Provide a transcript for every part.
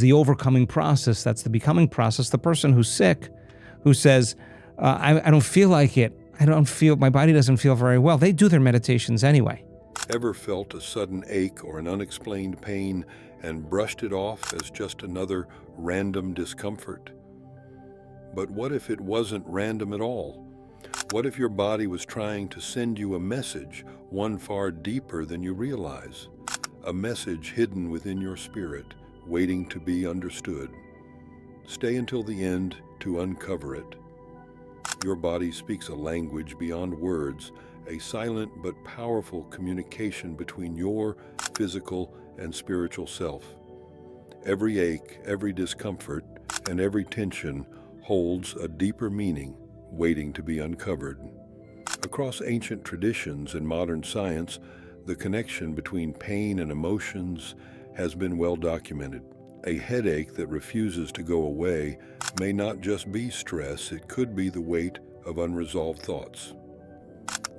is the overcoming process. That's the becoming process. The person who's sick, who says, I don't feel like it. My body doesn't feel very well. They do their meditations anyway. Ever felt a sudden ache or an unexplained pain and brushed it off as just another random discomfort? But what if it wasn't random at all? What if your body was trying to send you a message, one far deeper than you realize? A message hidden within your spirit, waiting to be understood. Stay until the end to uncover it. Your body speaks a language beyond words, a silent but powerful communication between your physical and spiritual self. Every ache, every discomfort, and every tension holds a deeper meaning waiting to be uncovered. Across ancient traditions and modern science, the connection between pain and emotions has been well documented. A headache that refuses to go away may not just be stress, it could be the weight of unresolved thoughts.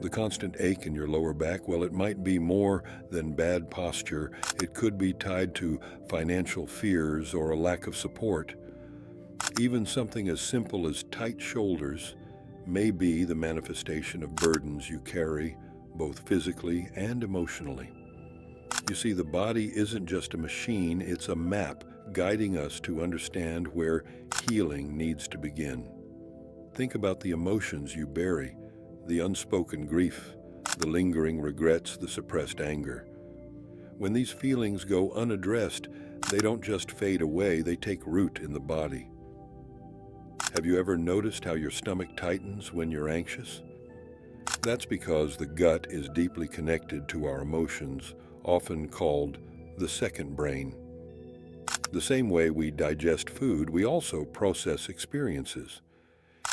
The constant ache in your lower back, well, it might be more than bad posture. It could be tied to financial fears or a lack of support. Even something as simple as tight shoulders may be the manifestation of burdens you carry, both physically and emotionally. You see, the body isn't just a machine, it's a map guiding us to understand where healing needs to begin. Think about the emotions you bury, the unspoken grief, the lingering regrets, the suppressed anger. When these feelings go unaddressed, they don't just fade away, they take root in the body. Have you ever noticed how your stomach tightens when you're anxious? That's because the gut is deeply connected to our emotions, often called the second brain. The same way we digest food, we also process experiences.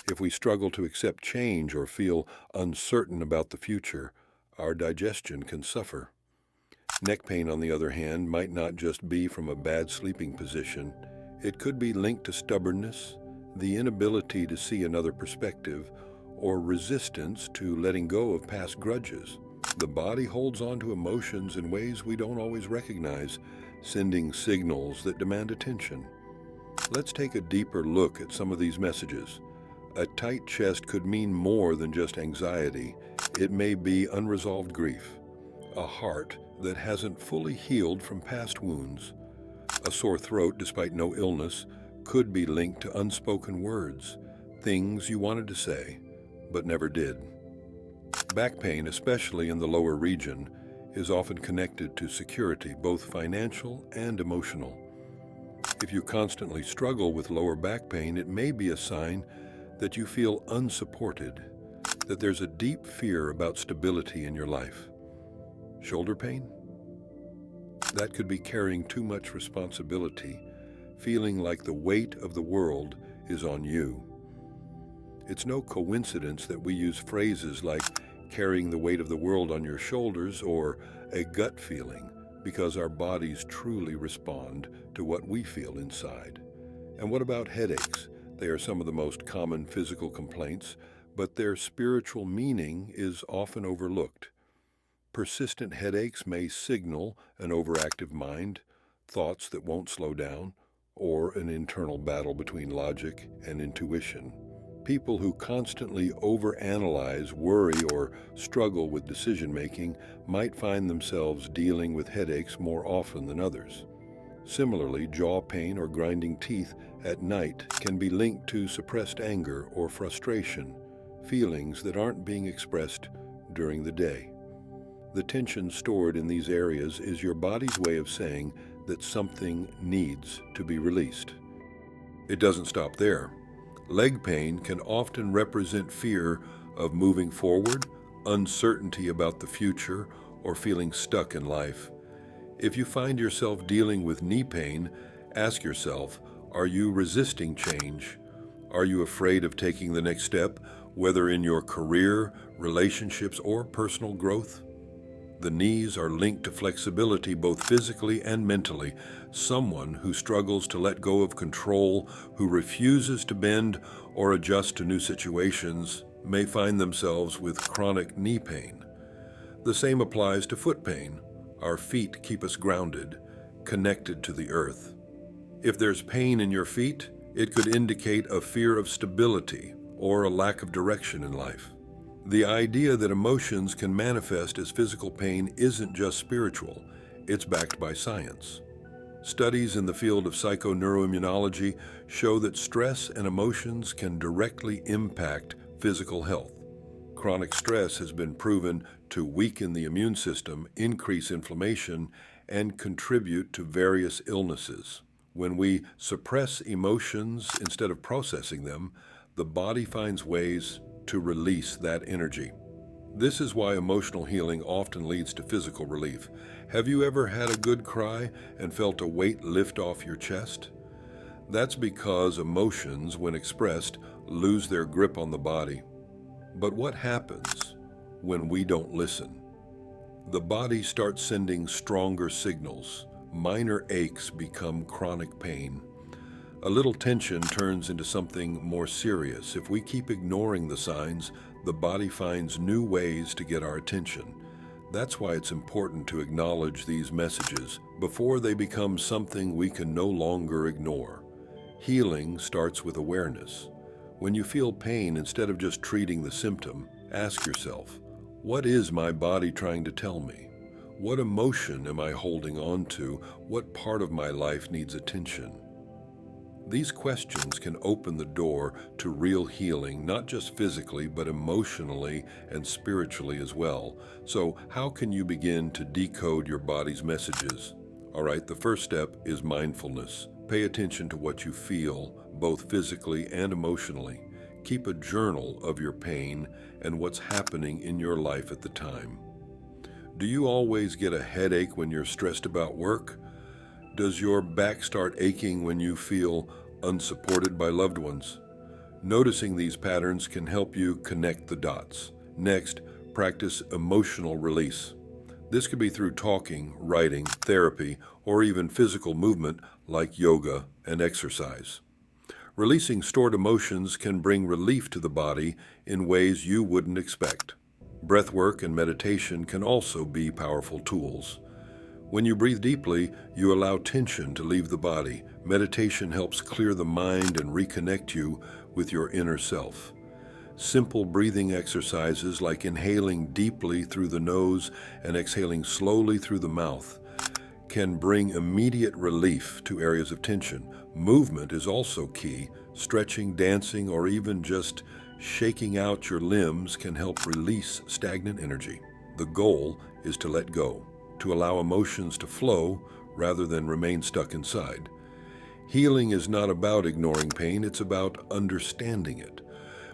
If we struggle to accept change or feel uncertain about the future, our digestion can suffer. Neck pain, on the other hand, might not just be from a bad sleeping position. It could be linked to stubbornness, the inability to see another perspective, or resistance to letting go of past grudges. The body holds on to emotions in ways we don't always recognize, sending signals that demand attention. Let's take a deeper look at some of these messages. A tight chest could mean more than just anxiety. It may be unresolved grief, a heart that hasn't fully healed from past wounds. A sore throat despite no illness could be linked to unspoken words, things you wanted to say, but never did. Back pain, especially in the lower region, is often connected to security, both financial and emotional. If you constantly struggle with lower back pain, it may be a sign that you feel unsupported, that there's a deep fear about stability in your life. Shoulder pain? That could be carrying too much responsibility, feeling like the weight of the world is on you. It's no coincidence that we use phrases like carrying the weight of the world on your shoulders or a gut feeling, because our bodies truly respond to what we feel inside. And what about headaches? They are some of the most common physical complaints, but their spiritual meaning is often overlooked. Persistent headaches may signal an overactive mind, thoughts that won't slow down, or an internal battle between logic and intuition. People who constantly overanalyze, worry, or struggle with decision-making might find themselves dealing with headaches more often than others. Similarly, jaw pain or grinding teeth at night can be linked to suppressed anger or frustration, feelings that aren't being expressed during the day. The tension stored in these areas is your body's way of saying that something needs to be released. It doesn't stop there. Leg pain can often represent fear of moving forward, uncertainty about the future, or feeling stuck in life. If you find yourself dealing with knee pain, ask yourself, are you resisting change? Are you afraid of taking the next step, whether in your career, relationships, or personal growth? The knees are linked to flexibility both physically and mentally. Someone who struggles to let go of control, who refuses to bend or adjust to new situations, may find themselves with chronic knee pain. The same applies to foot pain. Our feet keep us grounded, connected to the earth. If there's pain in your feet, it could indicate a fear of stability or a lack of direction in life. The idea that emotions can manifest as physical pain isn't just spiritual, it's backed by science. Studies in the field of psychoneuroimmunology show that stress and emotions can directly impact physical health. Chronic stress has been proven to weaken the immune system, increase inflammation, and contribute to various illnesses. When we suppress emotions instead of processing them, the body finds ways to release that energy. This is why emotional healing often leads to physical relief. Have you ever had a good cry and felt a weight lift off your chest? That's because emotions, when expressed, lose their grip on the body. But what happens when we don't listen? The body starts sending stronger signals. Minor aches become chronic pain. A little tension turns into something more serious. If we keep ignoring the signs, the body finds new ways to get our attention. That's why it's important to acknowledge these messages before they become something we can no longer ignore. Healing starts with awareness. When you feel pain, instead of just treating the symptom, ask yourself, what is my body trying to tell me? What emotion am I holding on to? What part of my life needs attention? These questions can open the door to real healing, not just physically, but emotionally and spiritually as well. So how can you begin to decode your body's messages? All right, the first step is mindfulness. Pay attention to what you feel, both physically and emotionally. Keep a journal of your pain and what's happening in your life at the time. Do you always get a headache when you're stressed about work? Does your back start aching when you feel unsupported by loved ones? Noticing these patterns can help you connect the dots. Next, practice emotional release. This could be through talking, writing, therapy, or even physical movement like yoga and exercise. Releasing stored emotions can bring relief to the body in ways you wouldn't expect. Breathwork and meditation can also be powerful tools. When you breathe deeply, you allow tension to leave the body. Meditation helps clear the mind and reconnect you with your inner self. Simple breathing exercises like inhaling deeply through the nose and exhaling slowly through the mouth can bring immediate relief to areas of tension. Movement is also key. Stretching, dancing, or even just shaking out your limbs can help release stagnant energy. The goal is to let go, to allow emotions to flow rather than remain stuck inside. Healing is not about ignoring pain, it's about understanding it.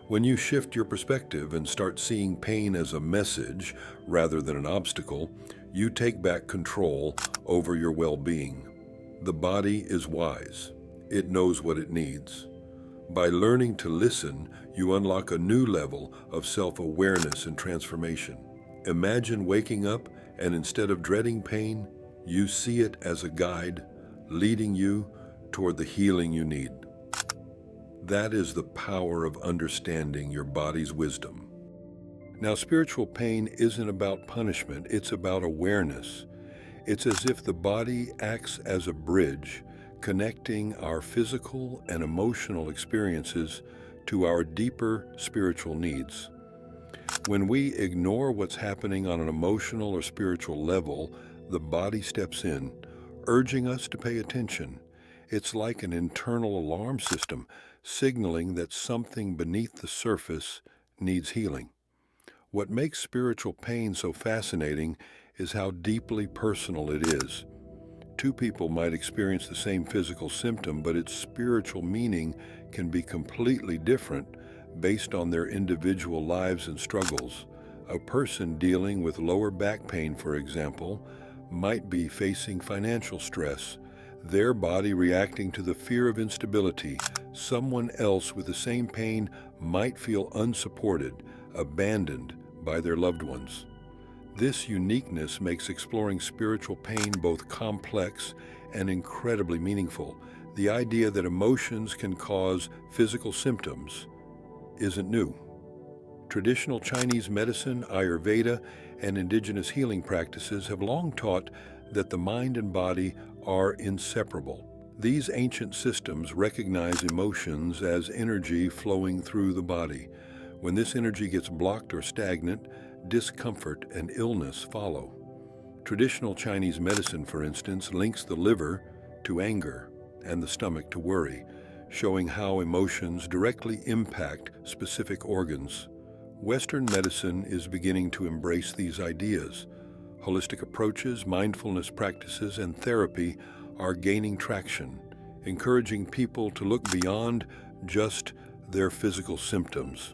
When you shift your perspective and start seeing pain as a message rather than an obstacle, you take back control over your well-being. The body is wise. It knows what it needs. By learning to listen, you unlock a new level of self-awareness and transformation. Imagine waking up and instead of dreading pain, you see it as a guide leading you toward the healing you need. That is the power of understanding your body's wisdom. Now, spiritual pain isn't about punishment, it's about awareness. It's as if the body acts as a bridge, connecting our physical and emotional experiences to our deeper spiritual needs. When we ignore what's happening on an emotional or spiritual level, the body steps in, urging us to pay attention. It's like an internal alarm system, signaling that something beneath the surface needs healing. What makes spiritual pain so fascinating is how deeply personal it is. Two people might experience the same physical symptom, but its spiritual meaning can be completely different based on their individual lives and struggles. A person dealing with lower back pain, for example, might be facing financial stress, their body reacting to the fear of instability. Someone else with the same pain might feel unsupported, abandoned by their loved ones. This uniqueness makes exploring spiritual pain both complex and incredibly meaningful. The idea that emotions can cause physical symptoms isn't new. Traditional Chinese medicine, Ayurveda, and indigenous healing practices have long taught that the mind and body are inseparable. These ancient systems recognize emotions as energy flowing through the body. When this energy gets blocked or stagnant, discomfort and illness follow. Traditional Chinese medicine, for instance, links the liver to anger and the stomach to worry, showing how emotions directly impact specific organs. Western medicine is beginning to embrace these ideas. Holistic approaches, mindfulness practices, and therapy are gaining traction, encouraging people to look beyond just their physical symptoms.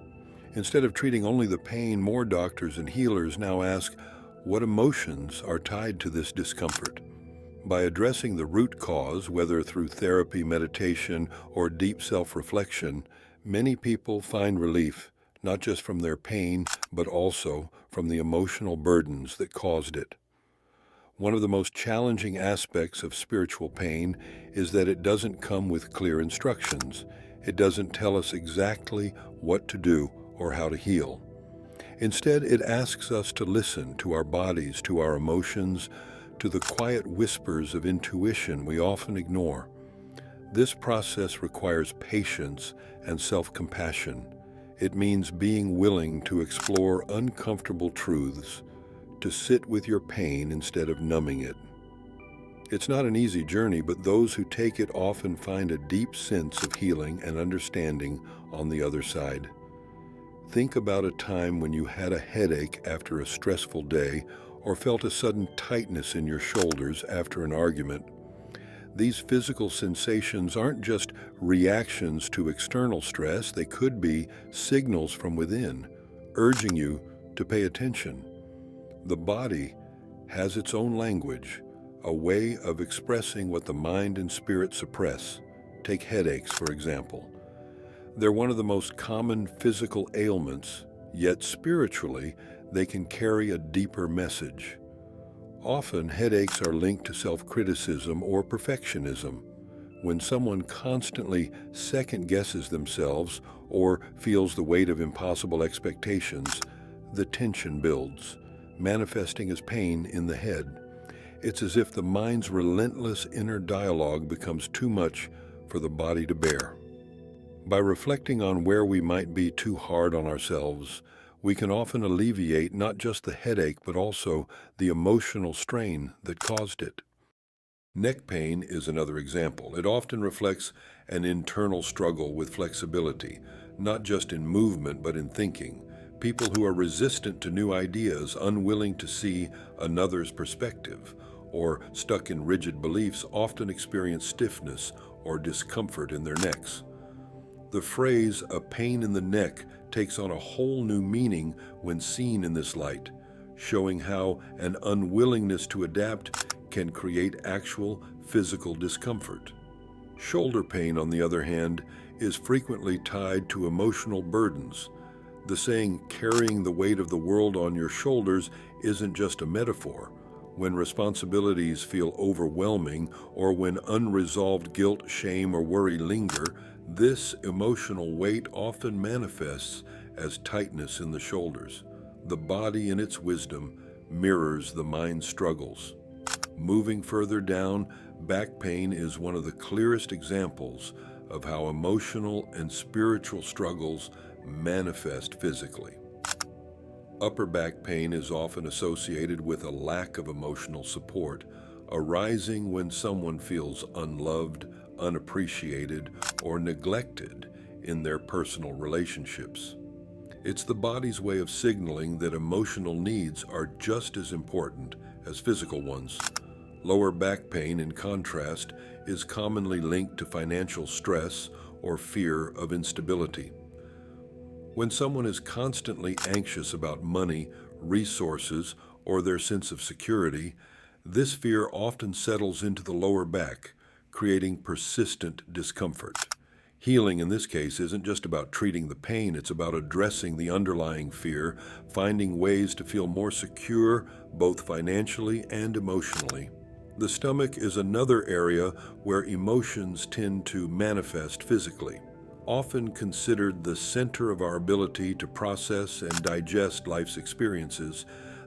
Instead of treating only the pain, more doctors and healers now ask, what emotions are tied to this discomfort? By addressing the root cause, whether through therapy, meditation, or deep self-reflection, many people find relief, not just from their pain, but also from the emotional burdens that caused it. One of the most challenging aspects of spiritual pain is that it doesn't come with clear instructions. It doesn't tell us exactly what to do or how to heal. Instead, it asks us to listen to our bodies, to our emotions, to the quiet whispers of intuition we often ignore. This process requires patience and self-compassion. It means being willing to explore uncomfortable truths, to sit with your pain instead of numbing it. It's not an easy journey, but those who take it often find a deep sense of healing and understanding on the other side. Think about a time when you had a headache after a stressful day or felt a sudden tightness in your shoulders after an argument. These physical sensations aren't just reactions to external stress, they could be signals from within, urging you to pay attention. The body has its own language, a way of expressing what the mind and spirit suppress. Take headaches, for example. They're one of the most common physical ailments, yet spiritually, they can carry a deeper message. Often, headaches are linked to self-criticism or perfectionism. When someone constantly second-guesses themselves or feels the weight of impossible expectations, the tension builds, manifesting as pain in the head. It's as if the mind's relentless inner dialogue becomes too much for the body to bear. By reflecting on where we might be too hard on ourselves, we can often alleviate not just the headache, but also the emotional strain that caused it. Neck pain is another example. It often reflects an internal struggle with flexibility, not just in movement, but in thinking. People who are resistant to new ideas, unwilling to see another's perspective, or stuck in rigid beliefs often experience stiffness or discomfort in their necks. The phrase, a pain in the neck, takes on a whole new meaning when seen in this light, showing how an unwillingness to adapt can create actual physical discomfort. Shoulder pain, on the other hand, is frequently tied to emotional burdens. The saying, carrying the weight of the world on your shoulders, isn't just a metaphor. When responsibilities feel overwhelming or when unresolved guilt, shame, or worry linger, this emotional weight often manifests as tightness in the shoulders. The body, in its wisdom, mirrors the mind's struggles. Moving further down, back pain is one of the clearest examples of how emotional and spiritual struggles manifest physically. Upper back pain is often associated with a lack of emotional support, arising when someone feels unloved, unappreciated, or neglected in their personal relationships. It's the body's way of signaling that emotional needs are just as important as physical ones. Lower back pain, in contrast, is commonly linked to financial stress or fear of instability. When someone is constantly anxious about money, resources, or their sense of security, this fear often settles into the lower back, creating persistent discomfort. Healing in this case isn't just about treating the pain, it's about addressing the underlying fear, finding ways to feel more secure both financially and emotionally. The stomach is another area where emotions tend to manifest physically. Often considered the center of our ability to process and digest life's experiences,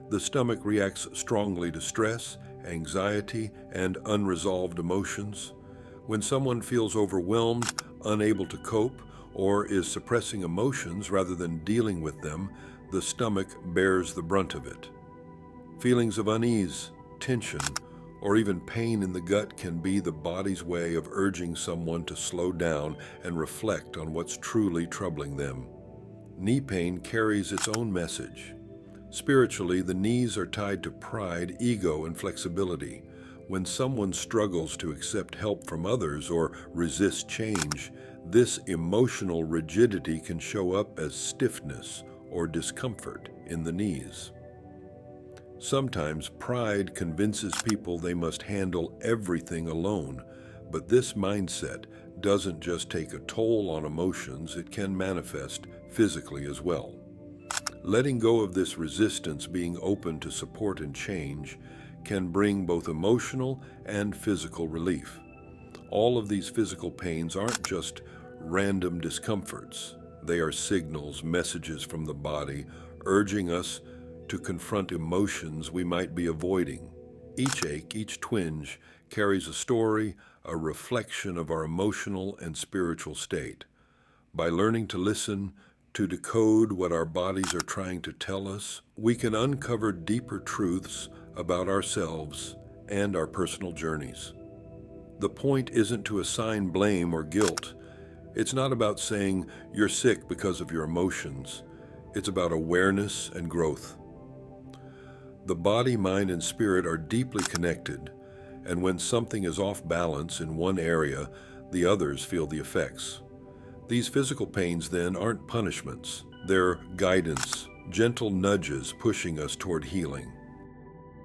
the stomach reacts strongly to stress, anxiety, and unresolved emotions. When someone feels overwhelmed, unable to cope, or is suppressing emotions rather than dealing with them, the stomach bears the brunt of it. Feelings of unease, tension, or even pain in the gut can be the body's way of urging someone to slow down and reflect on what's truly troubling them. Knee pain carries its own message. Spiritually, the knees are tied to pride, ego, and flexibility. When someone struggles to accept help from others or resist change, this emotional rigidity can show up as stiffness or discomfort in the knees. Sometimes pride convinces people they must handle everything alone, but this mindset doesn't just take a toll on emotions, it can manifest physically as well. Letting go of this resistance, being open to support and change, can bring both emotional and physical relief. All of these physical pains aren't just random discomforts. They are signals, messages from the body, urging us to confront emotions we might be avoiding. Each ache, each twinge, carries a story, a reflection of our emotional and spiritual state. By learning to listen, to decode what our bodies are trying to tell us, we can uncover deeper truths about ourselves and our personal journeys. The point isn't to assign blame or guilt. It's not about saying you're sick because of your emotions. It's about awareness and growth. The body, mind, and spirit are deeply connected, and when something is off balance in one area, the others feel the effects. These physical pains, then, aren't punishments. They're guidance, gentle nudges pushing us toward healing.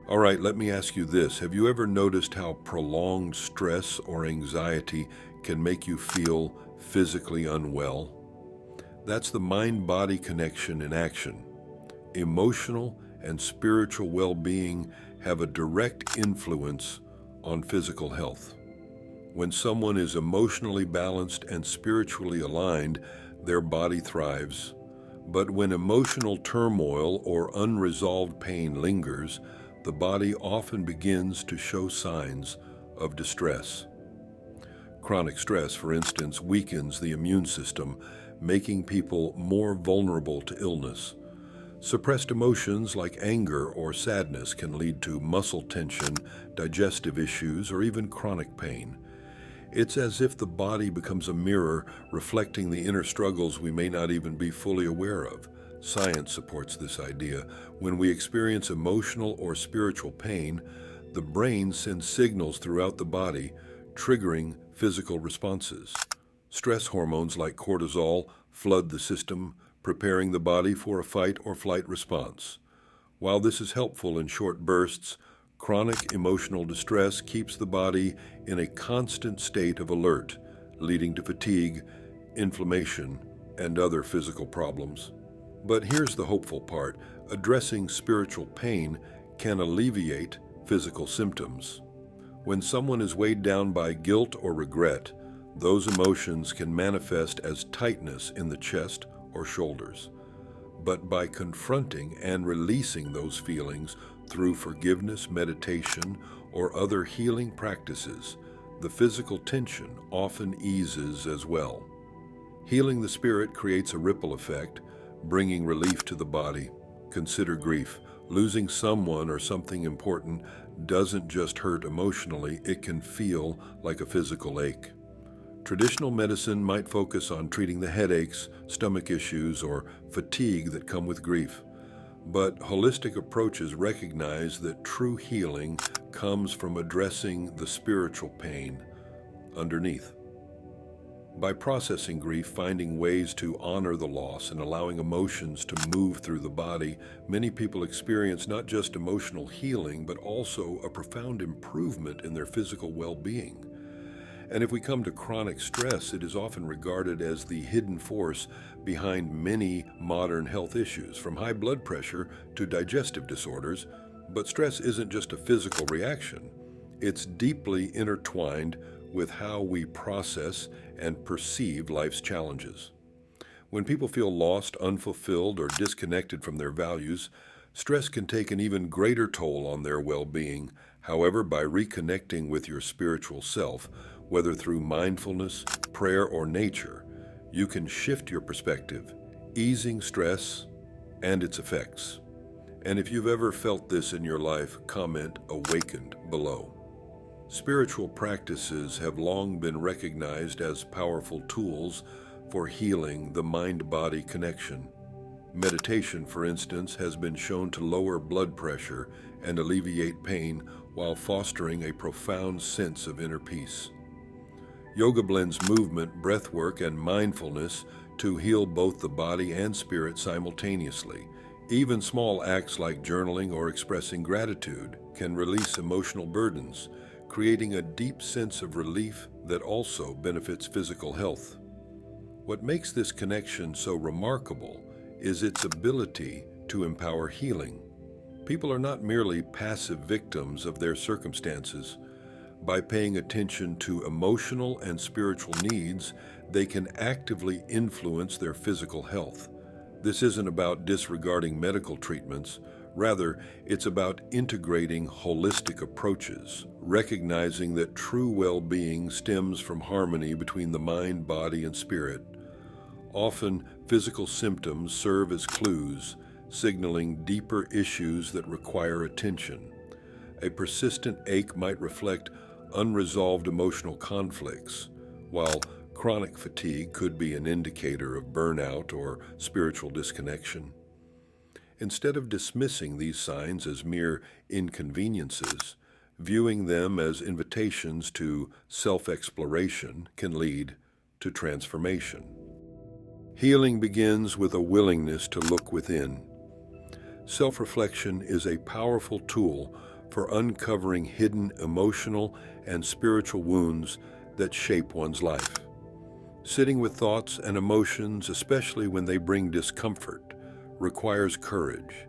All right, let me ask you this. Have you ever noticed how prolonged stress or anxiety can make you feel physically unwell? That's the mind-body connection in action. Emotional and spiritual well-being have a direct influence on physical health. When someone is emotionally balanced and spiritually aligned, their body thrives. But when emotional turmoil or unresolved pain lingers, the body often begins to show signs of distress. Chronic stress, for instance, weakens the immune system, making people more vulnerable to illness. Suppressed emotions like anger or sadness can lead to muscle tension, digestive issues, or even chronic pain. It's as if the body becomes a mirror reflecting the inner struggles we may not even be fully aware of. Science supports this idea. When we experience emotional or spiritual pain, the brain sends signals throughout the body, triggering physical responses. Stress hormones like cortisol flood the system, preparing the body for a fight or flight response. While this is helpful in short bursts, chronic emotional distress keeps the body in a constant state of alert, leading to fatigue, inflammation, and other physical problems. But here's the hopeful part. Addressing spiritual pain can alleviate physical symptoms. When someone is weighed down by guilt or regret, those emotions can manifest as tightness in the chest or shoulders. But by confronting and releasing those feelings through forgiveness, meditation, or other healing practices, the physical tension often eases as well. Healing the spirit creates a ripple effect, bringing relief to the body. Consider grief. Losing someone or something important doesn't just hurt emotionally, it can feel like a physical ache. Traditional medicine might focus on treating the headaches, stomach issues, or fatigue that come with grief. But holistic approaches recognize that true healing comes from addressing the spiritual pain underneath. By processing grief, finding ways to honor the loss, and allowing emotions to move through the body, many people experience not just emotional healing, but also a profound improvement in their physical well-being. And if we come to chronic stress, it is often regarded as the hidden force behind many modern health issues, from high blood pressure to digestive disorders. But stress isn't just a physical reaction. It's deeply intertwined with how we process and perceive life's challenges. When people feel lost, unfulfilled, or disconnected from their values, stress can take an even greater toll on their well-being. However, by reconnecting with your spiritual self, Whether through mindfulness, prayer, or nature, you can shift your perspective, easing stress and its effects. And if you've ever felt this in your life, comment "Awakened" below. Spiritual practices have long been recognized as powerful tools for healing the mind-body connection. Meditation, for instance, has been shown to lower blood pressure and alleviate pain while fostering a profound sense of inner peace. Yoga blends movement, breathwork, and mindfulness to heal both the body and spirit simultaneously. Even small acts like journaling or expressing gratitude can release emotional burdens, creating a deep sense of relief that also benefits physical health. What makes this connection so remarkable is its ability to empower healing. People are not merely passive victims of their circumstances. By paying attention to emotional and spiritual needs, they can actively influence their physical health. This isn't about disregarding medical treatments. Rather, it's about integrating holistic approaches, recognizing that true well-being stems from harmony between the mind, body, and spirit. Often, physical symptoms serve as clues, signaling deeper issues that require attention. A persistent ache might reflect unresolved emotional conflicts, while chronic fatigue could be an indicator of burnout or spiritual disconnection. Instead of dismissing these signs as mere inconveniences, viewing them as invitations to self-exploration can lead to transformation. Healing begins with a willingness to look within. Self-reflection is a powerful tool for uncovering hidden emotional and spiritual wounds that shape one's life. Sitting with thoughts and emotions, especially when they bring discomfort, requires courage,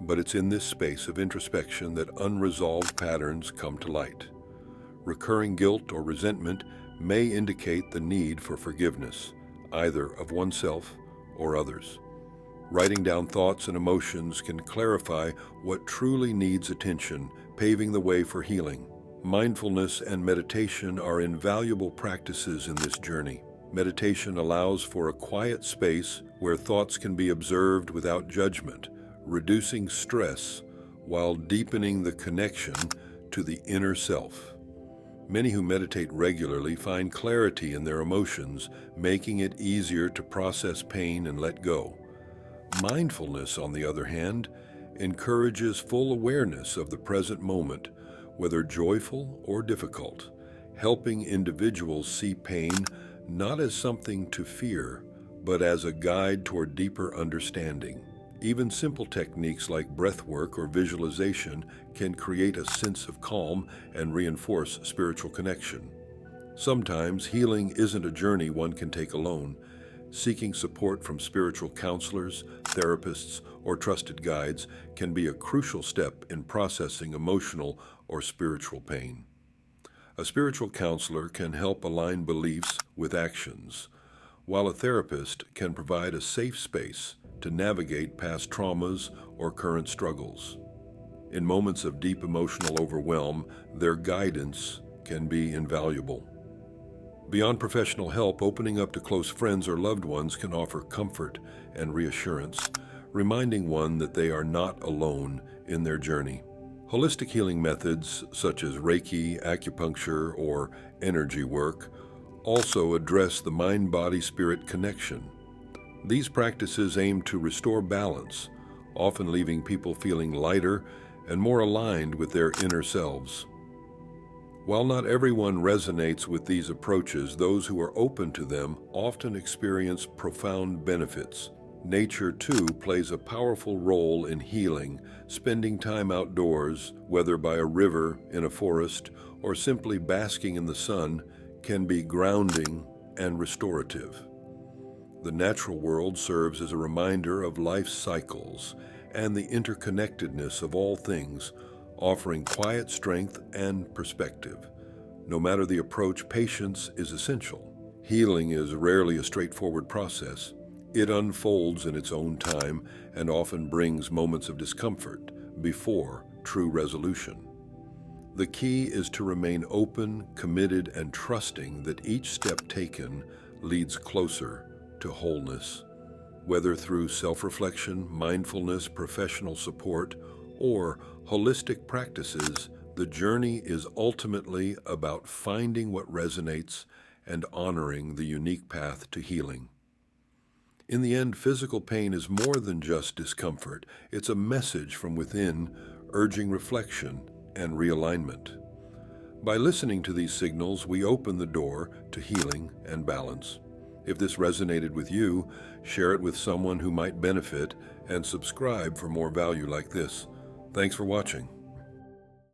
but it's in this space of introspection that unresolved patterns come to light. Recurring guilt or resentment may indicate the need for forgiveness, either of oneself or others. Writing down thoughts and emotions can clarify what truly needs attention, paving the way for healing. Mindfulness and meditation are invaluable practices in this journey. Meditation allows for a quiet space where thoughts can be observed without judgment, reducing stress while deepening the connection to the inner self. Many who meditate regularly find clarity in their emotions, making it easier to process pain and let go. Mindfulness, on the other hand, encourages full awareness of the present moment, whether joyful or difficult, helping individuals see pain not as something to fear, but as a guide toward deeper understanding. Even simple techniques like breathwork or visualization can create a sense of calm and reinforce spiritual connection. Sometimes healing isn't a journey one can take alone. Seeking support from spiritual counselors, therapists, or trusted guides can be a crucial step in processing emotional or spiritual pain. A spiritual counselor can help align beliefs with actions, while a therapist can provide a safe space to navigate past traumas or current struggles. In moments of deep emotional overwhelm, their guidance can be invaluable. Beyond professional help, opening up to close friends or loved ones can offer comfort and reassurance, reminding one that they are not alone in their journey. Holistic healing methods such as Reiki, acupuncture, or energy work also address the mind-body-spirit connection. These practices aim to restore balance, often leaving people feeling lighter and more aligned with their inner selves. While not everyone resonates with these approaches, those who are open to them often experience profound benefits. Nature, too, plays a powerful role in healing. Spending time outdoors, whether by a river, in a forest, or simply basking in the sun, can be grounding and restorative. The natural world serves as a reminder of life's cycles and the interconnectedness of all things, offering quiet strength and perspective. No matter the approach, patience is essential. Healing is rarely a straightforward process. It unfolds in its own time and often brings moments of discomfort before true resolution. The key is to remain open, committed, and trusting that each step taken leads closer to wholeness. Whether through self-reflection, mindfulness, professional support, or holistic practices, the journey is ultimately about finding what resonates and honoring the unique path to healing. In the end, physical pain is more than just discomfort. It's a message from within, urging reflection and realignment. By listening to these signals, we open the door to healing and balance. If this resonated with you, share it with someone who might benefit and subscribe for more value like this. Thanks for watching.